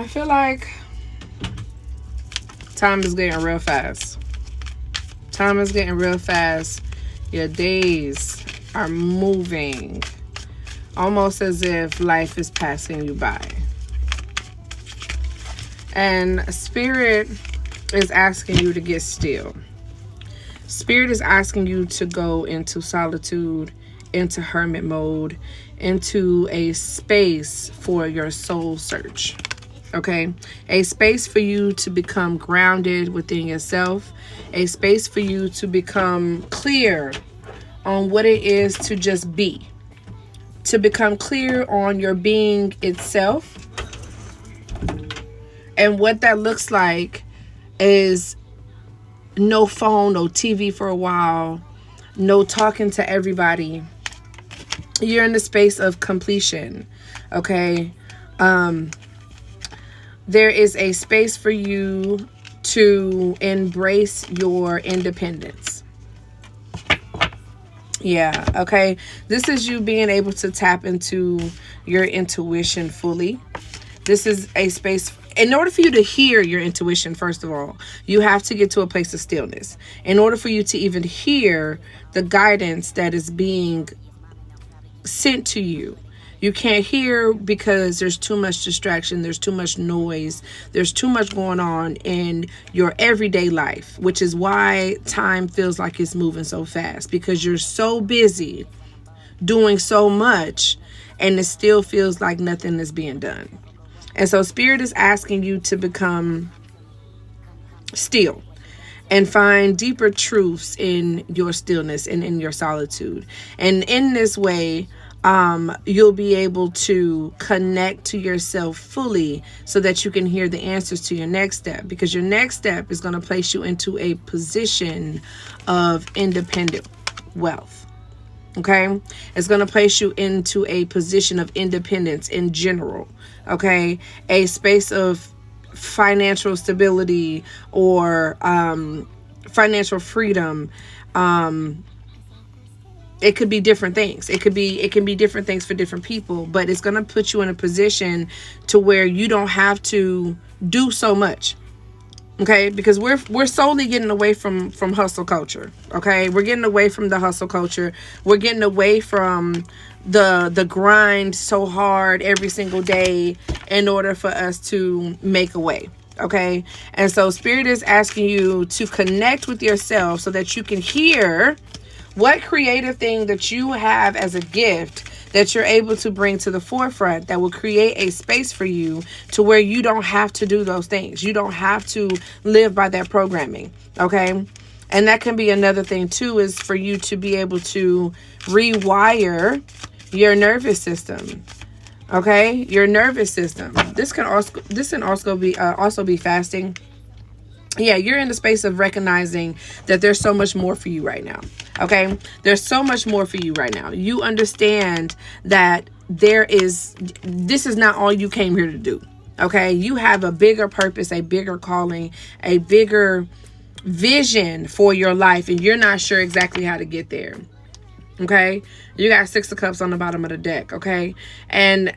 I feel like time is getting real fast. Time is getting real fast. Your days are moving almost as if life is passing you by. And Spirit is asking you to get still. Spirit is asking you to go into solitude, into hermit mode, into a space for your soul search. Okay? A space for you to become grounded within yourself. A space for you to become clear on what it is to just be. To become clear on your being itself. And what that looks like is no phone, no TV for a while, no talking to everybody. You're in the space of completion, okay? There is a space for you to embrace your independence. Yeah, okay? This is you being able to tap into your intuition fully. This is a space. In order for you to hear your intuition, first of all, you have to get to a place of stillness. In order for you to even hear the guidance that is being sent to you, you can't hear because there's too much distraction, there's too much noise, there's too much going on in your everyday life, which is why time feels like it's moving so fast, because you're so busy doing so much and it still feels like nothing is being done. And so Spirit is asking you to become still and find deeper truths in your stillness and in your solitude. And in this way, you'll be able to connect to yourself fully so that you can hear the answers to your next step. Because your next step is going to place you into a position of independent wealth. Okay, it's going to place you into a position of independence in general. Okay, a space of financial stability or financial freedom. It could be different things. It can be different things for different people, but it's going to put you in a position to where you don't have to do so much. Okay, because we're solely getting away from hustle culture. Okay, we're getting away from the hustle culture. We're getting away from the grind so hard every single day in order for us to make a way. Okay, and so Spirit is asking you to connect with yourself so that you can hear what creative thing that you have as a gift that you're able to bring to the forefront that will create a space for you to where you don't have to do those things. You don't have to live by that programming, okay? And that can be another thing too, is for you to be able to rewire your nervous system, okay? Your nervous system. This can also be fasting. Yeah, you're in the space of recognizing that there's so much more for you right now. Okay, there's so much more for you right now. You understand that this is not all you came here to do. Okay, you have a bigger purpose, a bigger calling, a bigger vision for your life, and you're not sure exactly how to get there. Okay, you got 6 of Cups on the bottom of the deck. Okay, and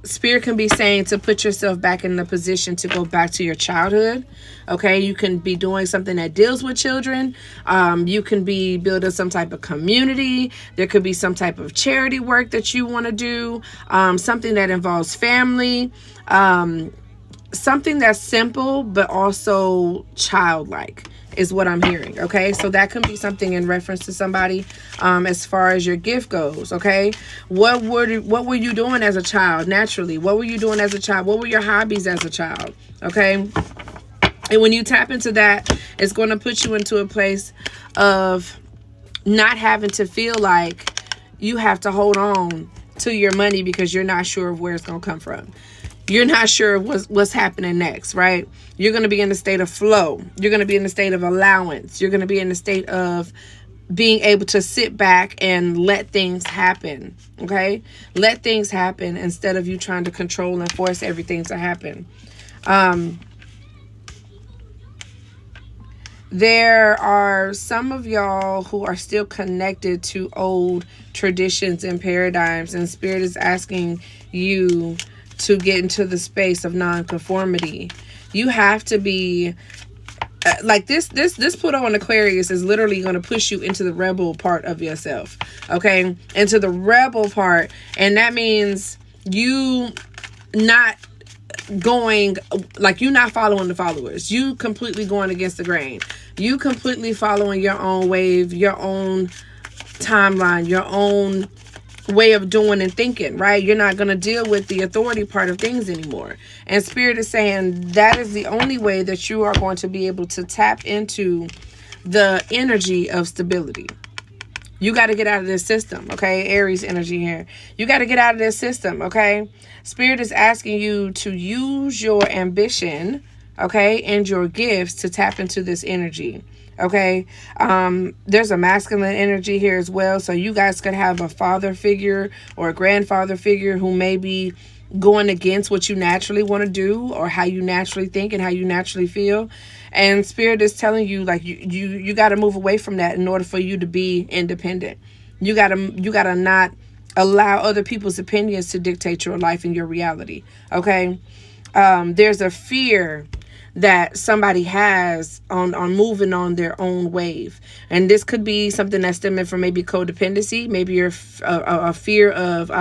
Spirit can be saying to put yourself back in the position to go back to your childhood. Okay, you can be doing something that deals with children. You can be building some type of community. There could be some type of charity work that you want to do. Something that involves family. Something that's simple but also childlike is what I'm hearing. Okay, so that can be something in reference to somebody as far as your gift goes. Okay, what were you doing as a child naturally? What were you doing as a child? What were your hobbies as a child? Okay, and when you tap into that, it's going to put you into a place of not having to feel like you have to hold on to your money because you're not sure of where it's going to come from. You're not sure of what's happening next, right? You're going to be in a state of flow. You're going to be in a state of allowance. You're going to be in a state of being able to sit back and let things happen, okay? Let things happen instead of you trying to control and force everything to happen. There are some of y'all who are still connected to old traditions and paradigms, and Spirit is asking you to get into the space of nonconformity. You have to be like this Pluto in Aquarius is literally going to push you into the rebel part of yourself, okay? Into the rebel part. And that means you not going, like, you not following the followers. You completely going against the grain. You completely following your own wave, your own timeline, your own way of doing and thinking, right? You're not going to deal with the authority part of things anymore. And Spirit is saying that is the only way that you are going to be able to tap into the energy of stability. You got to get out of this system, okay? Aries energy here. You got to get out of this system, okay? Spirit is asking you to use your ambition, okay, and your gifts to tap into this energy. Okay, there's a masculine energy here as well. So you guys could have a father figure or a grandfather figure who may be going against what you naturally want to do or how you naturally think and how you naturally feel. And Spirit is telling you, like, you got to move away from that in order for you to be independent. You got to not allow other people's opinions to dictate your life and your reality. Okay, there's a fear that somebody has on moving on their own wave. And this could be something that's stemming from maybe codependency, maybe you're a fear of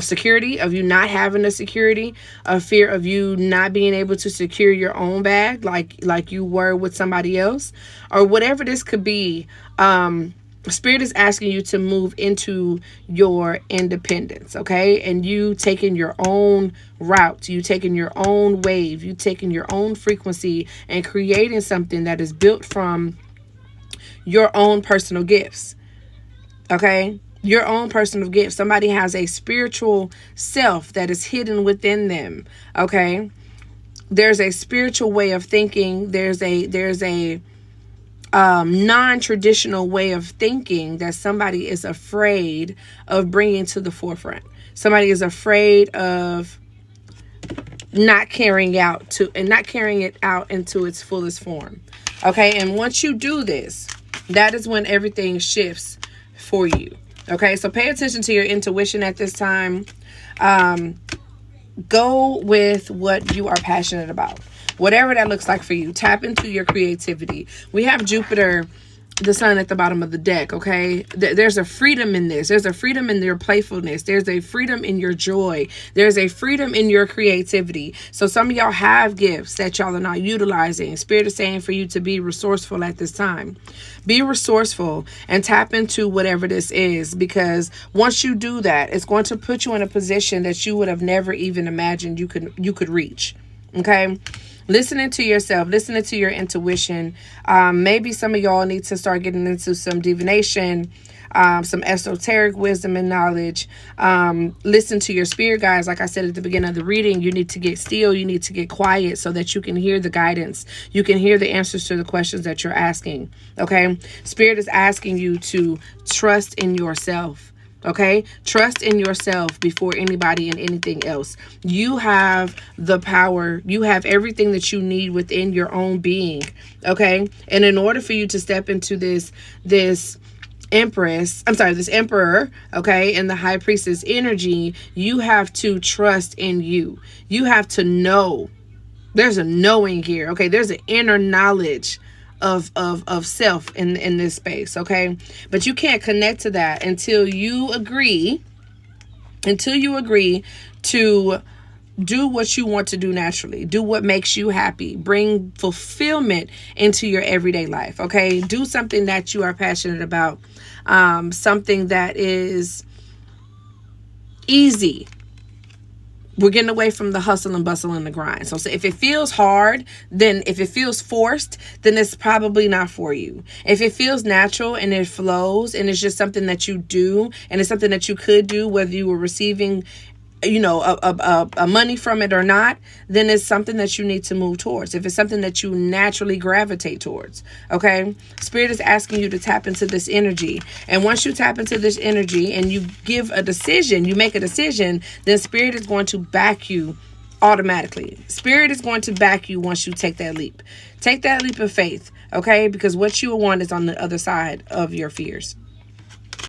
security, of you not having the security, a fear of you not being able to secure your own bag like you were with somebody else, or whatever this could be. Spirit is asking you to move into your independence, okay? And you taking your own route, you taking your own wave, you taking your own frequency and creating something that is built from your own personal gifts, okay? Your own personal gifts. Somebody has a spiritual self that is hidden within them, okay? There's a spiritual way of thinking. There's a non-traditional way of thinking that somebody is afraid of bringing to the forefront. Somebody is afraid of not carrying it out into its fullest form. Okay. And once you do this, that is when everything shifts for you. Okay. So pay attention to your intuition at this time. Go with what you are passionate about. Whatever that looks like for you, tap into your creativity. We have Jupiter, the sun, at the bottom of the deck, okay? There's a freedom in this. There's a freedom in your playfulness. There's a freedom in your joy. There's a freedom in your creativity. So some of y'all have gifts that y'all are not utilizing. Spirit is saying for you to be resourceful at this time. Be resourceful and tap into whatever this is, because once you do that, it's going to put you in a position that you would have never even imagined you could reach, okay? Listening to yourself, listening to your intuition. Maybe some of y'all need to start getting into some divination, some esoteric wisdom and knowledge. Listen to your spirit guides. Like I said at the beginning of the reading, you need to get still. You need to get quiet so that you can hear the guidance. You can hear the answers to the questions that you're asking. Okay? Spirit is asking you to trust in yourself. Okay, trust in yourself before anybody and anything else. You have the power. You have everything that you need within your own being. Okay, and in order for you to step into this emperor, okay, and the high priestess energy, you have to trust in you. You have to know. There's a knowing here. Okay, there's an inner knowledge of self in this space, okay? But you can't connect to that until you agree to do what you want to do naturally. Do what makes you happy. Bring fulfillment into your everyday life, okay? Do something that you are passionate about, something that is easy. We're getting away from the hustle and bustle and the grind. So if it feels hard, then if it feels forced, then it's probably not for you. If it feels natural and it flows and it's just something that you do and it's something that you could do, whether you were receiving, you know, a money from it or not, then it's something that you need to move towards. If it's something that you naturally gravitate towards, okay? Spirit is asking you to tap into this energy. And once you tap into this energy and you give a decision, you make a decision, then Spirit is going to back you automatically. Spirit is going to back you once you take that leap. Take that leap of faith, okay? Because what you want is on the other side of your fears.